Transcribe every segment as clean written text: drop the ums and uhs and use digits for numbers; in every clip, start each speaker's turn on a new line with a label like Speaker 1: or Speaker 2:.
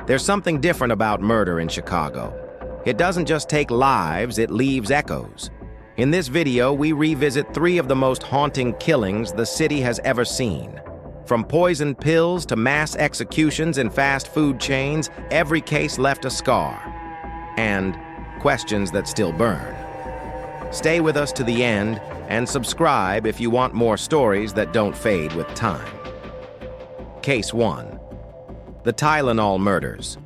Speaker 1: There's something different about murder in Chicago. It doesn't just take lives, it leaves echoes. In this video, we revisit 3 of the most haunting killings the city has ever seen. From poison pills to mass executions in fast food chains, every case left a scar. And questions that still burn. Stay with us to the end and subscribe if you want more stories that don't fade with time. Case 1. The Tylenol Murders.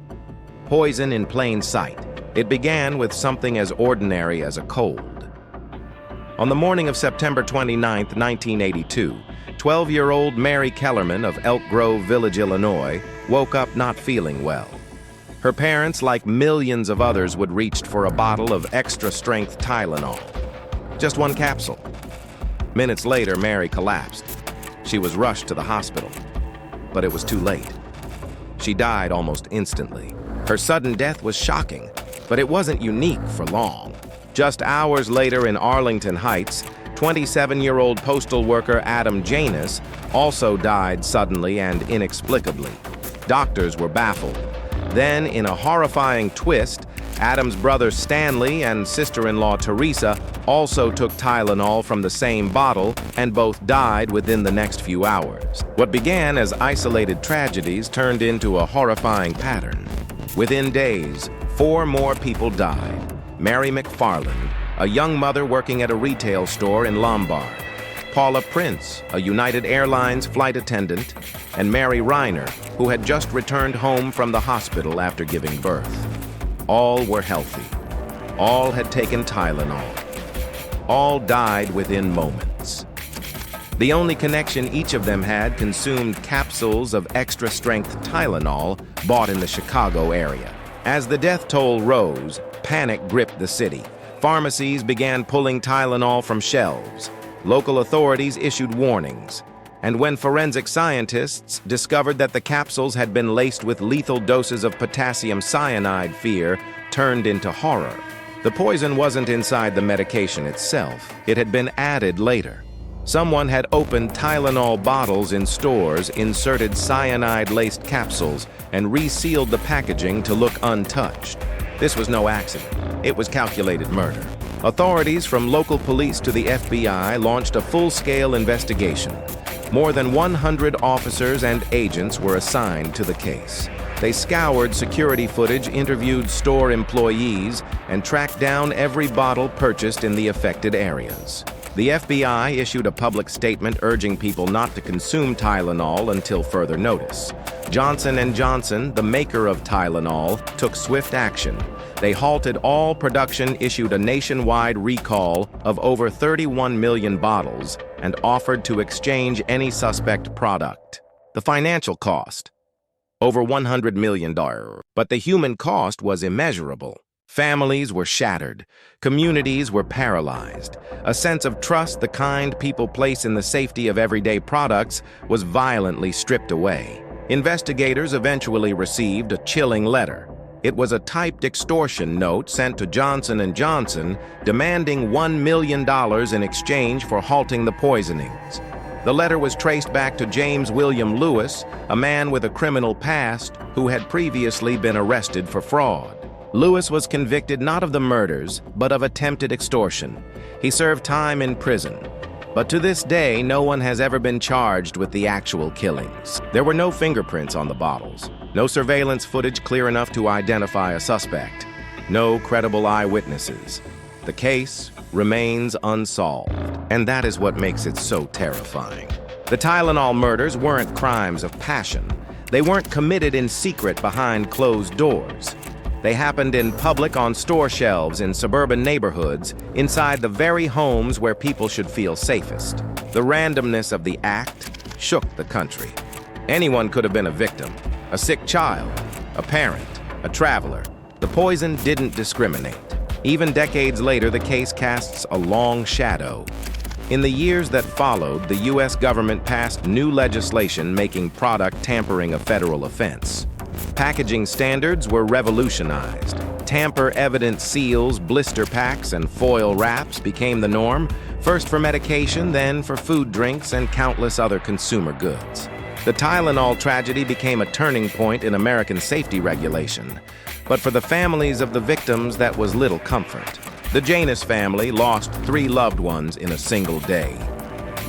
Speaker 1: Poison in plain sight. It began with something as ordinary as a cold. On the morning of September 29, 1982, 12-year-old Mary Kellerman of Elk Grove Village, Illinois, woke up not feeling well. Her parents, like millions of others, would reach for a bottle of extra-strength Tylenol. Just 1 capsule. Minutes later, Mary collapsed. She was rushed to the hospital, but it was too late. She died almost instantly. Her sudden death was shocking, but it wasn't unique for long. Just hours later in Arlington Heights, 27-year-old postal worker Adam Janus also died suddenly and inexplicably. Doctors were baffled. Then, in a horrifying twist, Adam's brother Stanley and sister-in-law Teresa also took Tylenol from the same bottle and both died within the next few hours. What began as isolated tragedies turned into a horrifying pattern. Within days, 4 more people died. Mary McFarland, a young mother working at a retail store in Lombard; Paula Prince, a United Airlines flight attendant; and Mary Reiner, who had just returned home from the hospital after giving birth. All were healthy. All had taken Tylenol. All died within moments. The only connection each of them had consumed capsules of extra-strength Tylenol bought in the Chicago area. As the death toll rose, panic gripped the city. Pharmacies began pulling Tylenol from shelves. Local authorities issued warnings. And when forensic scientists discovered that the capsules had been laced with lethal doses of potassium cyanide, fear turned into horror. The poison wasn't inside the medication itself. It had been added later. Someone had opened Tylenol bottles in stores, inserted cyanide-laced capsules, and resealed the packaging to look untouched. This was no accident. It was calculated murder. Authorities from local police to the FBI launched a full-scale investigation. More than 100 officers and agents were assigned to the case. They scoured security footage, interviewed store employees, and tracked down every bottle purchased in the affected areas. The FBI issued a public statement urging people not to consume Tylenol until further notice. Johnson & Johnson, the maker of Tylenol, took swift action. They halted all production, issued a nationwide recall of over 31 million bottles, and offered to exchange any suspect product. The financial cost? Over $100 million. But the human cost was immeasurable. Families were shattered. Communities were paralyzed. A sense of trust, the kind people place in the safety of everyday products, was violently stripped away. Investigators eventually received a chilling letter. It was a typed extortion note sent to Johnson & Johnson demanding $1 million in exchange for halting the poisonings. The letter was traced back to James William Lewis, a man with a criminal past who had previously been arrested for fraud. Lewis was convicted not of the murders, but of attempted extortion. He served time in prison. But to this day, no one has ever been charged with the actual killings. There were no fingerprints on the bottles, no surveillance footage clear enough to identify a suspect, no credible eyewitnesses. The case remains unsolved, and that is what makes it so terrifying. The Tylenol murders weren't crimes of passion. They weren't committed in secret behind closed doors. They happened in public, on store shelves, in suburban neighborhoods, inside the very homes where people should feel safest. The randomness of the act shook the country. Anyone could have been a victim, a sick child, a parent, a traveler. The poison didn't discriminate. Even decades later, the case casts a long shadow. In the years that followed, the U.S. government passed new legislation making product tampering a federal offense. Packaging standards were revolutionized. Tamper-evident seals, blister packs, and foil wraps became the norm, first for medication, then for food, drinks, and countless other consumer goods. The Tylenol tragedy became a turning point in American safety regulation. But for the families of the victims, that was little comfort. The Janus family lost 3 loved ones in a single day.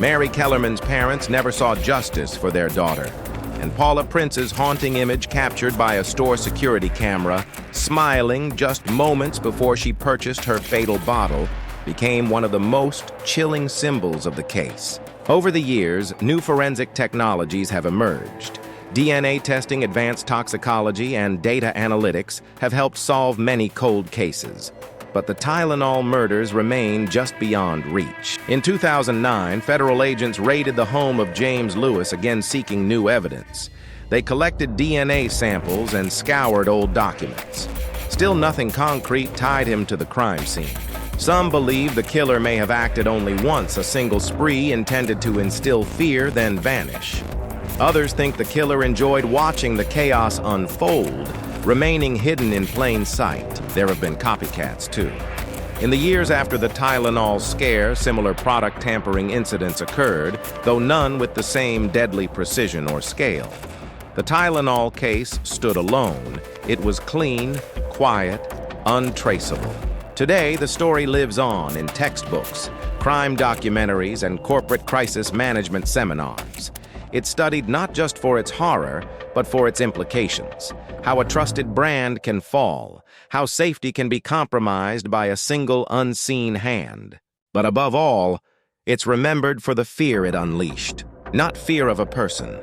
Speaker 1: Mary Kellerman's parents never saw justice for their daughter. And Paula Prince's haunting image captured by a store security camera, smiling just moments before she purchased her fatal bottle, became one of the most chilling symbols of the case. Over the years, new forensic technologies have emerged. DNA testing, advanced toxicology, and data analytics have helped solve many cold cases. But the Tylenol murders remain just beyond reach. In 2009, federal agents raided the home of James Lewis, again seeking new evidence. They collected DNA samples and scoured old documents. Still nothing concrete tied him to the crime scene. Some believe the killer may have acted only once, a single spree intended to instill fear, then vanish. Others think the killer enjoyed watching the chaos unfold, remaining hidden in plain sight. There have been copycats, too. In the years after the Tylenol scare, similar product tampering incidents occurred, though none with the same deadly precision or scale. The Tylenol case stood alone. It was clean, quiet, untraceable. Today, the story lives on in textbooks, crime documentaries, and corporate crisis management seminars. It's studied not just for its horror, but for its implications. How a trusted brand can fall, how safety can be compromised by a single unseen hand. But above all, it's remembered for the fear it unleashed. Not fear of a person,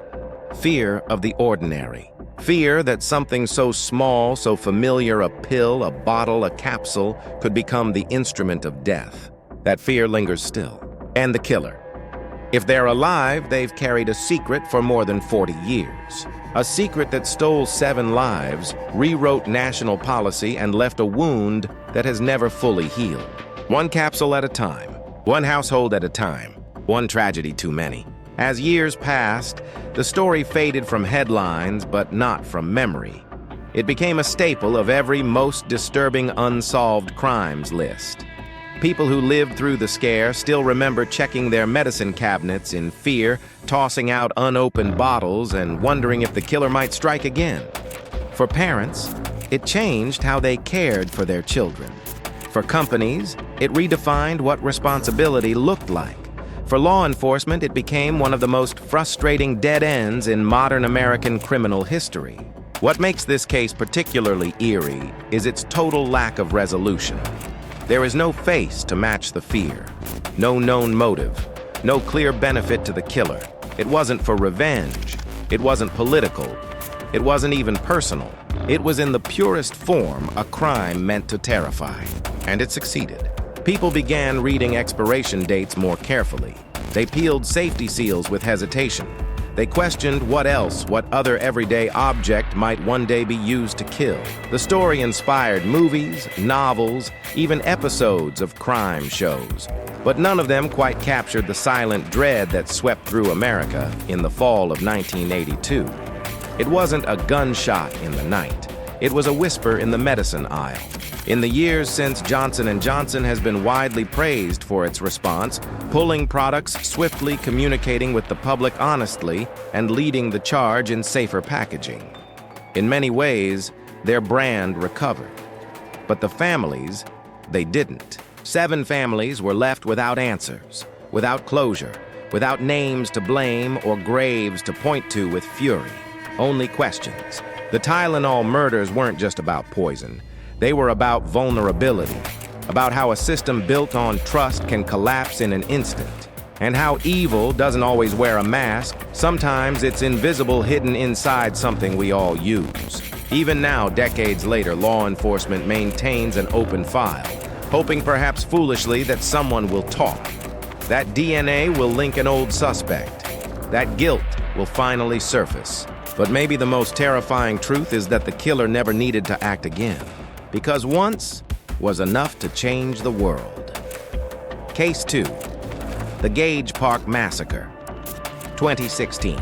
Speaker 1: fear of the ordinary. Fear that something so small, so familiar, a pill, a bottle, a capsule, could become the instrument of death. That fear lingers still. And the killer. If they're alive, they've carried a secret for more than 40 years. A secret that stole 7 lives, rewrote national policy, and left a wound that has never fully healed. One capsule at a time, one household at a time, one tragedy too many. As years passed, the story faded from headlines, but not from memory. It became a staple of every most disturbing unsolved crimes list. People who lived through the scare still remember checking their medicine cabinets in fear, tossing out unopened bottles, and wondering if the killer might strike again. For parents, it changed how they cared for their children. For companies, it redefined what responsibility looked like. For law enforcement, it became one of the most frustrating dead ends in modern American criminal history. What makes this case particularly eerie is its total lack of resolution. There is no face to match the fear, no known motive, no clear benefit to the killer. It wasn't for revenge, it wasn't political, it wasn't even personal. It was in the purest form a crime meant to terrify, and it succeeded. People began reading expiration dates more carefully. They peeled safety seals with hesitation. They questioned what other everyday object might one day be used to kill. The story inspired movies, novels, even episodes of crime shows. But none of them quite captured the silent dread that swept through America in the fall of 1982. It wasn't a gunshot in the night. It was a whisper in the medicine aisle. In the years since, Johnson & Johnson has been widely praised for its response, pulling products swiftly, communicating with the public honestly, and leading the charge in safer packaging. In many ways, their brand recovered. But the families, they didn't. 7 families were left without answers, without closure, without names to blame or graves to point to with fury. Only questions. The Tylenol murders weren't just about poison. They were about vulnerability, about how a system built on trust can collapse in an instant, and how evil doesn't always wear a mask. Sometimes it's invisible, hidden inside something we all use. Even now, decades later, law enforcement maintains an open file, hoping perhaps foolishly that someone will talk. That DNA will link an old suspect. That guilt will finally surface. But maybe the most terrifying truth is that the killer never needed to act again. Because once was enough to change the world. Case 2. The Gage Park Massacre. 2016.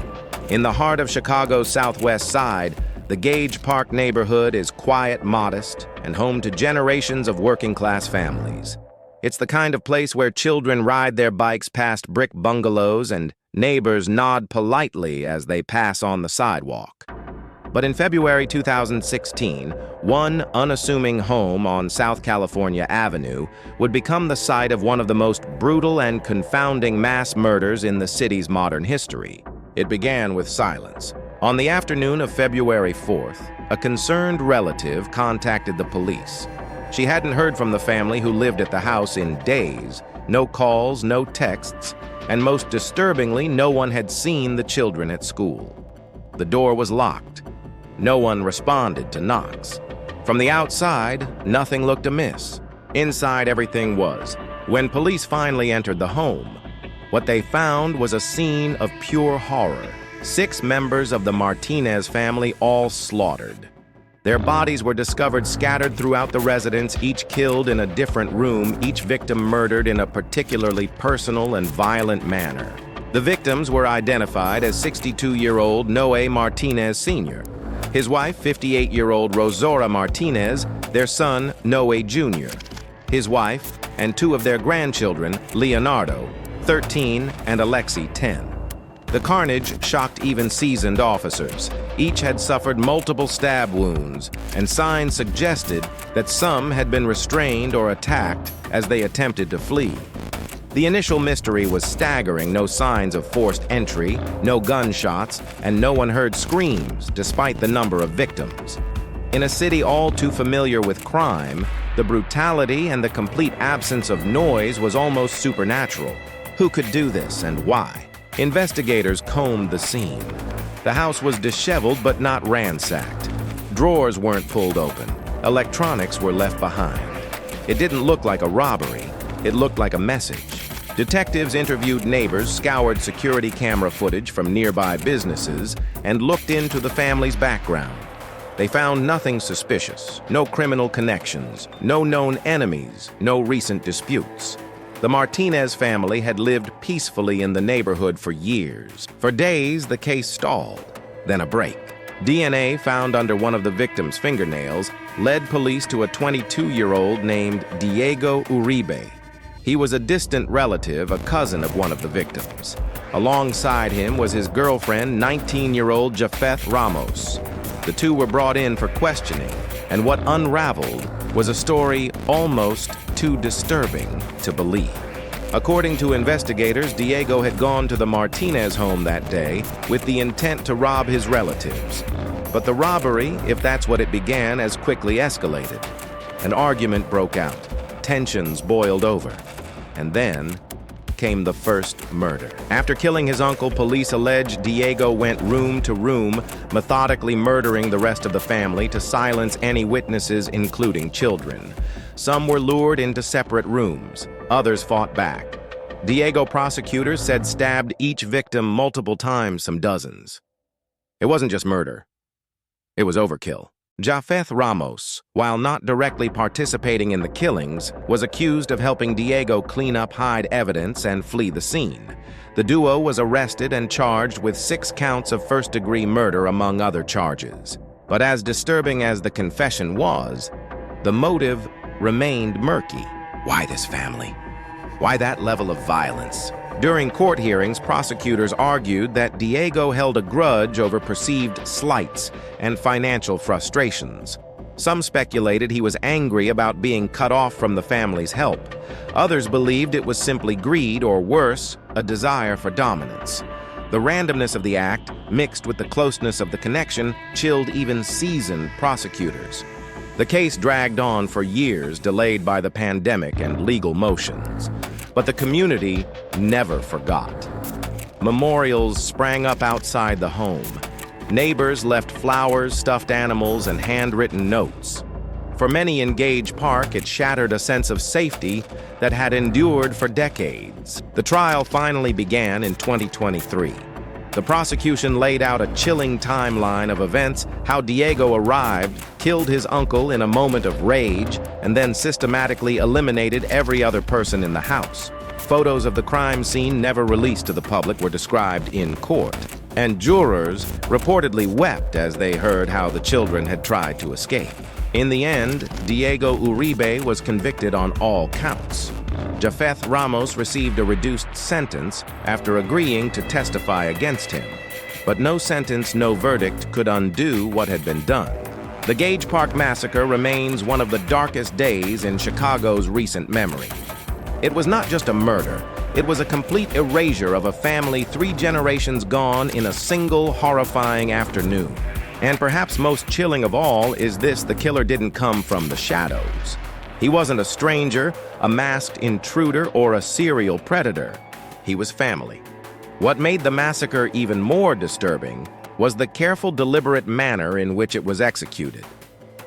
Speaker 1: In the heart of Chicago's southwest side, the Gage Park neighborhood is quiet, modest, and home to generations of working-class families. It's the kind of place where children ride their bikes past brick bungalows and Neighbors nod politely as they pass on the sidewalk. But in February 2016, one unassuming home on South California Avenue would become the site of one of the most brutal and confounding mass murders in the city's modern history. It began with silence. On the afternoon of February 4th, a concerned relative contacted the police. She hadn't heard from the family who lived at the house in days. No calls, no texts, and most disturbingly, no one had seen the children at school. The door was locked. No one responded to knocks. From the outside, nothing looked amiss. Inside, everything was. When police finally entered the home, what they found was a scene of pure horror. 6 members of the Martinez family all slaughtered. Their bodies were discovered scattered throughout the residence, each killed in a different room, each victim murdered in a particularly personal and violent manner. The victims were identified as 62-year-old Noe Martinez Sr., his wife, 58-year-old Rosora Martinez, their son, Noe Jr., his wife, and 2 of their grandchildren, Leonardo, 13, and Alexi, 10. The carnage shocked even seasoned officers. Each had suffered multiple stab wounds, and signs suggested that some had been restrained or attacked as they attempted to flee. The initial mystery was staggering: no signs of forced entry, no gunshots, and no one heard screams, despite the number of victims. In a city all too familiar with crime, the brutality and the complete absence of noise was almost supernatural. Who could do this, and why? Investigators combed the scene. The house was disheveled but not ransacked. Drawers weren't pulled open. Electronics were left behind. It didn't look like a robbery. It looked like a message. Detectives interviewed neighbors, scoured security camera footage from nearby businesses, and looked into the family's background. They found nothing suspicious, no criminal connections, no known enemies, no recent disputes. The Martinez family had lived peacefully in the neighborhood for years. For days, the case stalled, then a break. DNA found under one of the victim's fingernails led police to a 22-year-old named Diego Uribe. He was a distant relative, a cousin of one of the victims. Alongside him was his girlfriend, 19-year-old Japheth Ramos. The two were brought in for questioning, and what unraveled was a story almost too disturbing to believe. According to investigators, Diego had gone to the Martinez home that day with the intent to rob his relatives. But the robbery, if that's what it began, as quickly escalated. An argument broke out. Tensions boiled over. And then came the first murder. After killing his uncle, police allege Diego went room to room, methodically murdering the rest of the family to silence any witnesses, including children. Some were lured into separate rooms. Others fought back. Diego prosecutors said stabbed each victim multiple times, some dozens. It wasn't just murder. It was overkill. Japheth Ramos, while not directly participating in the killings, was accused of helping Diego clean up, hide evidence, and flee the scene. The duo was arrested and charged with 6 counts of first-degree murder, among other charges. But as disturbing as the confession was, the motive remained murky. Why this family? Why that level of violence? During court hearings, prosecutors argued that Diego held a grudge over perceived slights and financial frustrations. Some speculated he was angry about being cut off from the family's help. Others believed it was simply greed, or worse, a desire for dominance. The randomness of the act, mixed with the closeness of the connection, chilled even seasoned prosecutors. The case dragged on for years, delayed by the pandemic and legal motions. But the community never forgot. Memorials sprang up outside the home. Neighbors left flowers, stuffed animals, and handwritten notes. For many in Gage Park, it shattered a sense of safety that had endured for decades. The trial finally began in 2023. The prosecution laid out a chilling timeline of events: how Diego arrived, killed his uncle in a moment of rage, and then systematically eliminated every other person in the house. Photos of the crime scene, never released to the public, were described in court, and jurors reportedly wept as they heard how the children had tried to escape. In the end, Diego Uribe was convicted on all counts. Japheth Ramos received a reduced sentence after agreeing to testify against him. But no sentence, no verdict could undo what had been done. The Gage Park Massacre remains one of the darkest days in Chicago's recent memory. It was not just a murder, it was a complete erasure of a family 3 generations gone in a single horrifying afternoon. And perhaps most chilling of all is this: the killer didn't come from the shadows. He wasn't a stranger, a masked intruder, or a serial predator. He was family. What made the massacre even more disturbing was the careful, deliberate manner in which it was executed.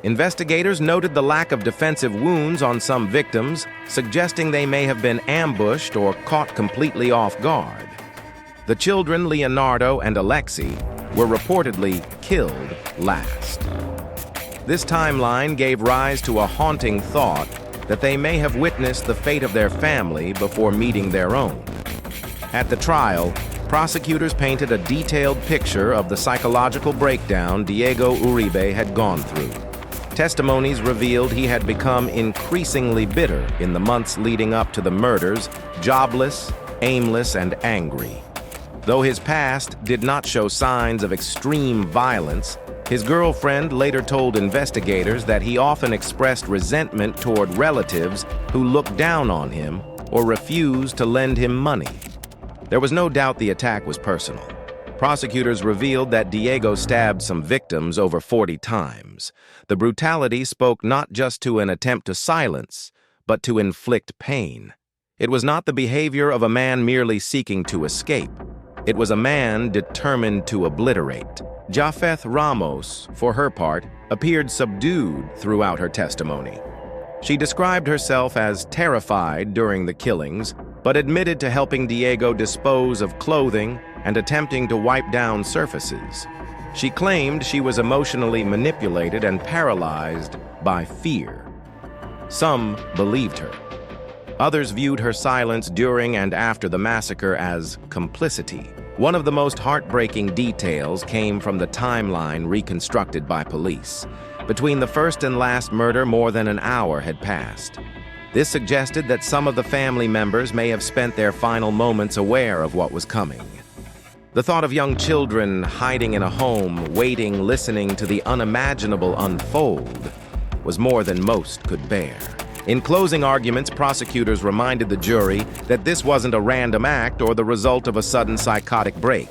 Speaker 1: Investigators noted the lack of defensive wounds on some victims, suggesting they may have been ambushed or caught completely off guard. The children, Leonardo and Alexei, were reportedly killed last. This timeline gave rise to a haunting thought that they may have witnessed the fate of their family before meeting their own. At the trial, prosecutors painted a detailed picture of the psychological breakdown Diego Uribe had gone through. Testimonies revealed he had become increasingly bitter in the months leading up to the murders, jobless, aimless, and angry. Though his past did not show signs of extreme violence, his girlfriend later told investigators that he often expressed resentment toward relatives who looked down on him or refused to lend him money. There was no doubt the attack was personal. Prosecutors revealed that Diego stabbed some victims over 40 times. The brutality spoke not just to an attempt to silence, but to inflict pain. It was not the behavior of a man merely seeking to escape. It was a man determined to obliterate. Japheth Ramos, for her part, appeared subdued throughout her testimony. She described herself as terrified during the killings, but admitted to helping Diego dispose of clothing and attempting to wipe down surfaces. She claimed she was emotionally manipulated and paralyzed by fear. Some believed her. Others viewed her silence during and after the massacre as complicity. One of the most heartbreaking details came from the timeline reconstructed by police. Between the first and last murder, more than an hour had passed. This suggested that some of the family members may have spent their final moments aware of what was coming. The thought of young children hiding in a home, waiting, listening to the unimaginable unfold, was more than most could bear. In closing arguments, prosecutors reminded the jury that this wasn't a random act or the result of a sudden psychotic break.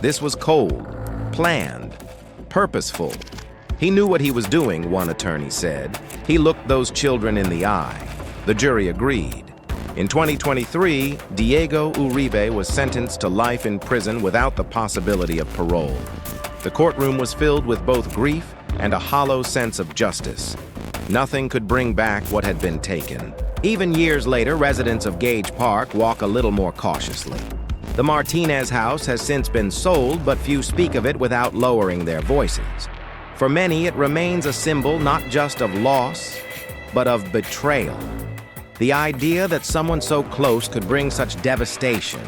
Speaker 1: This was cold, planned, purposeful. He knew what he was doing, one attorney said. He looked those children in the eye. The jury agreed. In 2023, Diego Uribe was sentenced to life in prison without the possibility of parole. The courtroom was filled with both grief and a hollow sense of justice. Nothing could bring back what had been taken. Even years later, residents of Gage Park walk a little more cautiously. The Martinez house has since been sold, but few speak of it without lowering their voices. For many, it remains a symbol not just of loss, but of betrayal. The idea that someone so close could bring such devastation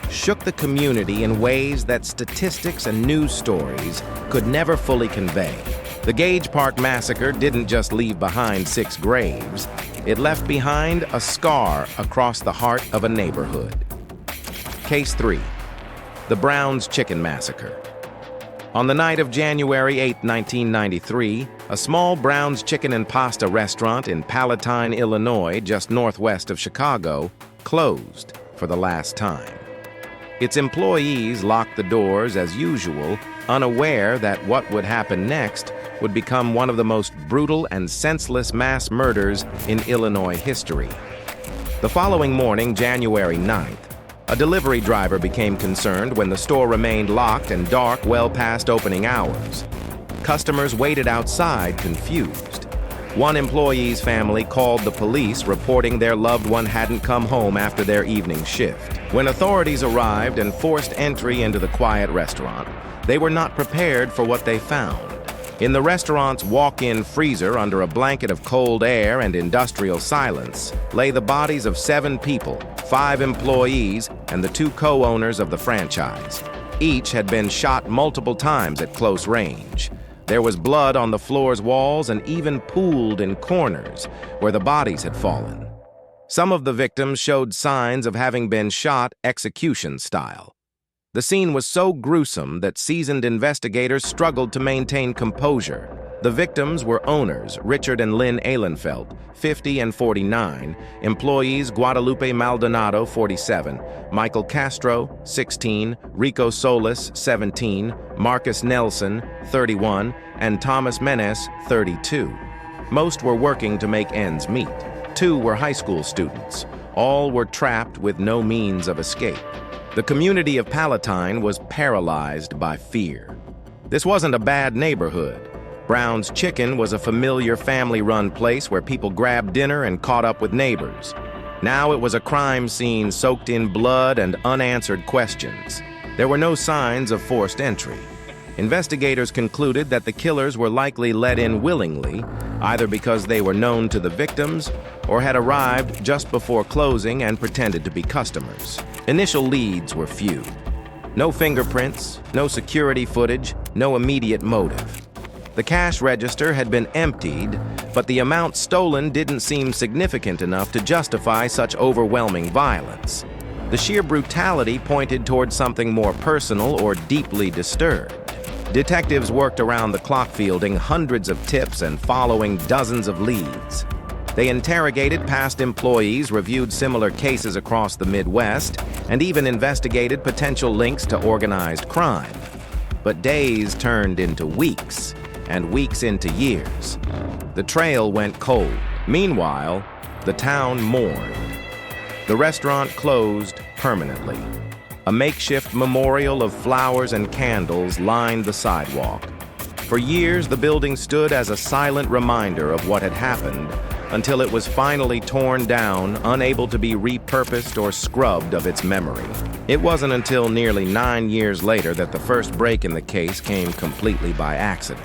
Speaker 1: shook the community in ways that statistics and news stories could never fully convey. The Gage Park Massacre didn't just leave behind 6 graves, it left behind a scar across the heart of a neighborhood. Case 3. The Brown's Chicken Massacre. On the night of January 8, 1993, a small Brown's Chicken and Pasta restaurant in Palatine, Illinois, just northwest of Chicago, closed for the last time. Its employees locked the doors as usual, unaware that what would happen next would become one of the most brutal and senseless mass murders in Illinois history. The following morning, January 9th, a delivery driver became concerned when the store remained locked and dark well past opening hours. Customers waited outside, confused. One employee's family called the police, reporting their loved one hadn't come home after their evening shift. When authorities arrived and forced entry into the quiet restaurant, they were not prepared for what they found. In the restaurant's walk-in freezer, under a blanket of cold air and industrial silence, lay the bodies of 7 people, 5 employees, and the 2 co-owners of the franchise. Each had been shot multiple times at close range. There was blood on the floor's walls and even pooled in corners where the bodies had fallen. Some of the victims showed signs of having been shot execution style. The scene was so gruesome that seasoned investigators struggled to maintain composure. The victims were owners Richard and Lynn Ahlenfeld, 50 and 49, employees Guadalupe Maldonado, 47, Michael Castro, 16, Rico Solis, 17, Marcus Nelson, 31, and Thomas Menes, 32. Most were working to make ends meet. 2 were high school students. All were trapped with no means of escape. The community of Palatine was paralyzed by fear. This wasn't a bad neighborhood. Brown's Chicken was a familiar family-run place where people grabbed dinner and caught up with neighbors. Now it was a crime scene soaked in blood and unanswered questions. There were no signs of forced entry. Investigators concluded that the killers were likely let in willingly, either because they were known to the victims or had arrived just before closing and pretended to be customers. Initial leads were few. No fingerprints, no security footage, no immediate motive. The cash register had been emptied, but the amount stolen didn't seem significant enough to justify such overwhelming violence. The sheer brutality pointed toward something more personal or deeply disturbed. Detectives worked around the clock, fielding hundreds of tips and following dozens of leads. They interrogated past employees, reviewed similar cases across the Midwest, and even investigated potential links to organized crime. But days turned into weeks, and weeks into years. The trail went cold. Meanwhile, the town mourned. The restaurant closed permanently. A makeshift memorial of flowers and candles lined the sidewalk. For years, the building stood as a silent reminder of what had happened, until it was finally torn down, unable to be repurposed or scrubbed of its memory. It wasn't until nearly 9 years later that the first break in the case came completely by accident.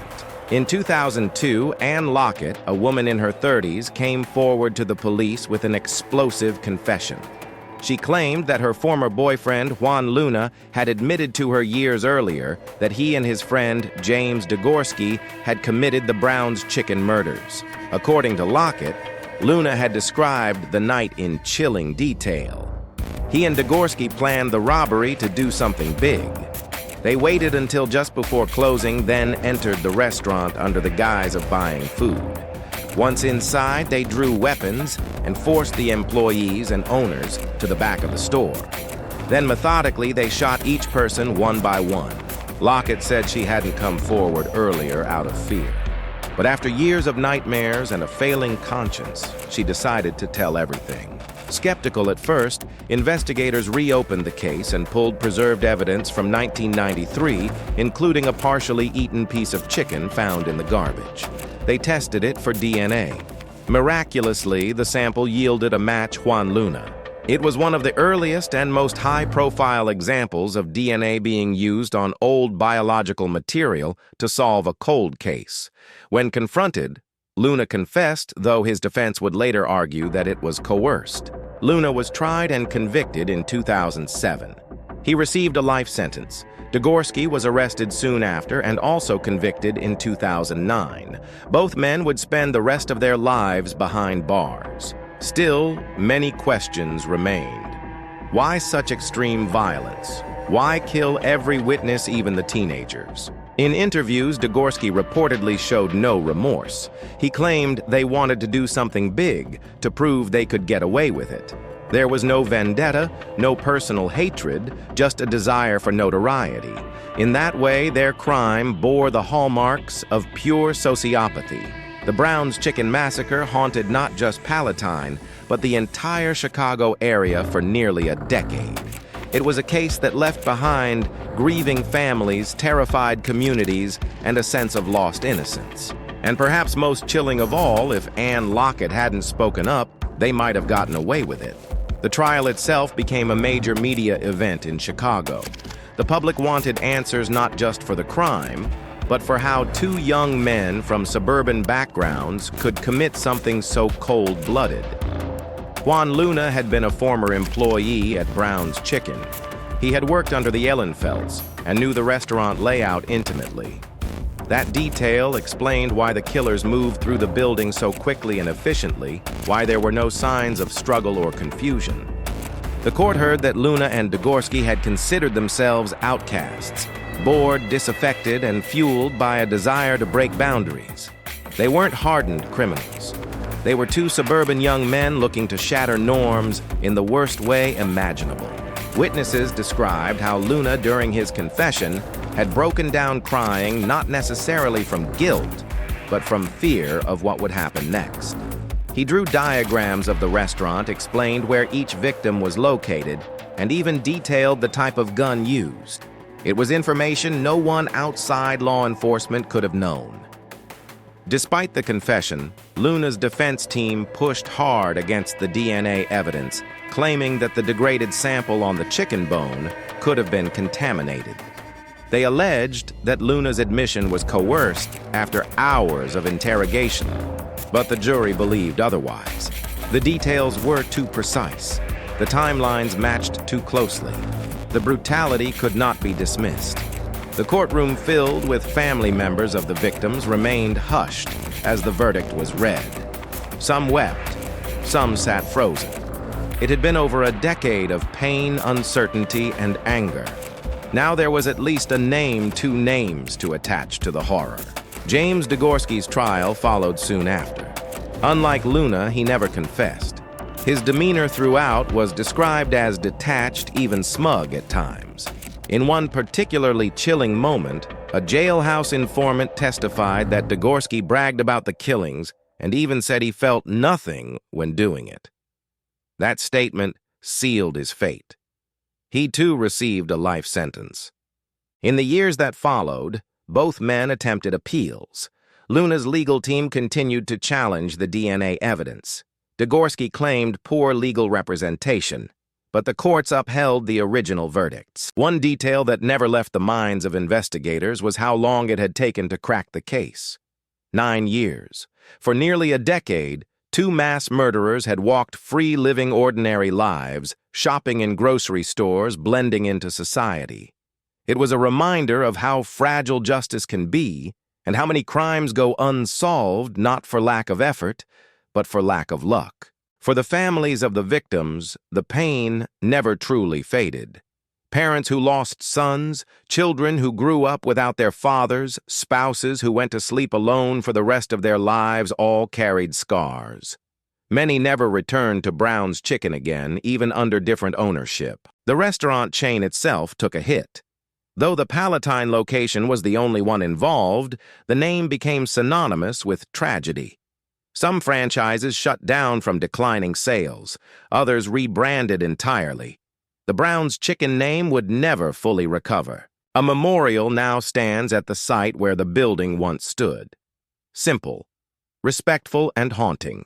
Speaker 1: In 2002, Ann Lockett, a woman in her 30s, came forward to the police with an explosive confession. She claimed that her former boyfriend, Juan Luna, had admitted to her years earlier that he and his friend, James Degorski, had committed the Brown's Chicken murders. According to Lockett, Luna had described the night in chilling detail. He and Degorski planned the robbery to do something big. They waited until just before closing, then entered the restaurant under the guise of buying food. Once inside, they drew weapons and forced the employees and owners to the back of the store. Then methodically, they shot each person one by one. Lockett said she hadn't come forward earlier out of fear. But after years of nightmares and a failing conscience, she decided to tell everything. Skeptical at first, investigators reopened the case and pulled preserved evidence from 1993, including a partially eaten piece of chicken found in the garbage. They tested it for DNA. Miraculously, the sample yielded a match Juan Luna. It was one of the earliest and most high-profile examples of DNA being used on old biological material to solve a cold case. When confronted, Luna confessed, though his defense would later argue that it was coerced. Luna was tried and convicted in 2007. He received a life sentence. Degorski was arrested soon after and also convicted in 2009. Both men would spend the rest of their lives behind bars. Still, many questions remained. Why such extreme violence? Why kill every witness, even the teenagers? In interviews, Degorski reportedly showed no remorse. He claimed they wanted to do something big to prove they could get away with it. There was no vendetta, no personal hatred, just a desire for notoriety. In that way, their crime bore the hallmarks of pure sociopathy. The Brown's Chicken Massacre haunted not just Palatine, but the entire Chicago area for nearly a decade. It was a case that left behind grieving families, terrified communities, and a sense of lost innocence. And perhaps most chilling of all, if Ann Lockett hadn't spoken up, they might have gotten away with it. The trial itself became a major media event in Chicago. The public wanted answers not just for the crime, but for how 2 young men from suburban backgrounds could commit something so cold-blooded. Juan Luna had been a former employee at Brown's Chicken. He had worked under the Ehlenfelds and knew the restaurant layout intimately. That detail explained why the killers moved through the building so quickly and efficiently, why there were no signs of struggle or confusion. The court heard that Luna and Degorski had considered themselves outcasts, bored, disaffected, and fueled by a desire to break boundaries. They weren't hardened criminals. They were two suburban young men looking to shatter norms in the worst way imaginable. Witnesses described how Luna, during his confession, had broken down crying not necessarily from guilt, but from fear of what would happen next. He drew diagrams of the restaurant, explained where each victim was located, and even detailed the type of gun used. It was information no one outside law enforcement could have known. Despite the confession, Luna's defense team pushed hard against the DNA evidence, claiming that the degraded sample on the chicken bone could have been contaminated. They alleged that Luna's admission was coerced after hours of interrogation, but the jury believed otherwise. The details were too precise. The timelines matched too closely. The brutality could not be dismissed. The courtroom filled with family members of the victims remained hushed as the verdict was read. Some wept, some sat frozen. It had been over a decade of pain, uncertainty, and anger. Now there was at least a name, two names to attach to the horror. James Degorski's trial followed soon after. Unlike Luna, he never confessed. His demeanor throughout was described as detached, even smug at times. In one particularly chilling moment, a jailhouse informant testified that Degorski bragged about the killings and even said he felt nothing when doing it. That statement sealed his fate. He too received a life sentence. In the years that followed, both men attempted appeals. Luna's legal team continued to challenge the DNA evidence. Degorski claimed poor legal representation, but the courts upheld the original verdicts. One detail that never left the minds of investigators was how long it had taken to crack the case. 9 years. For nearly a decade, two mass murderers had walked free, living ordinary lives, shopping in grocery stores, blending into society. It was a reminder of how fragile justice can be and how many crimes go unsolved not for lack of effort, but for lack of luck. For the families of the victims, the pain never truly faded. Parents who lost sons, children who grew up without their fathers, spouses who went to sleep alone for the rest of their lives all carried scars. Many never returned to Brown's Chicken again, even under different ownership. The restaurant chain itself took a hit. Though the Palatine location was the only one involved, the name became synonymous with tragedy. Some franchises shut down from declining sales. Others rebranded entirely. The Brown's Chicken name would never fully recover. A memorial now stands at the site where the building once stood. Simple, respectful, and haunting.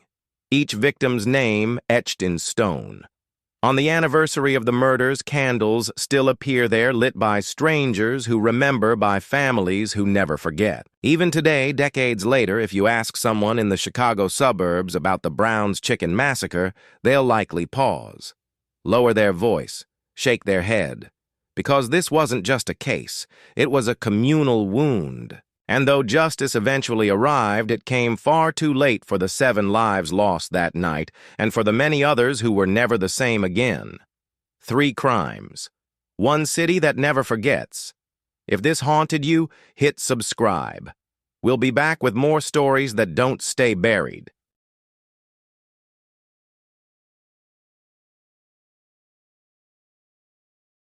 Speaker 1: Each victim's name etched in stone. On the anniversary of the murders, candles still appear there, lit by strangers who remember, by families who never forget. Even today, decades later, if you ask someone in the Chicago suburbs about the Brown's Chicken Massacre, they'll likely pause, lower their voice, shake their head. Because this wasn't just a case, it was a communal wound. And though justice eventually arrived, it came far too late for the 7 lives lost that night and for the many others who were never the same again. 3 crimes. One city that never forgets. If this haunted you, hit subscribe. We'll be back with more stories that don't stay buried.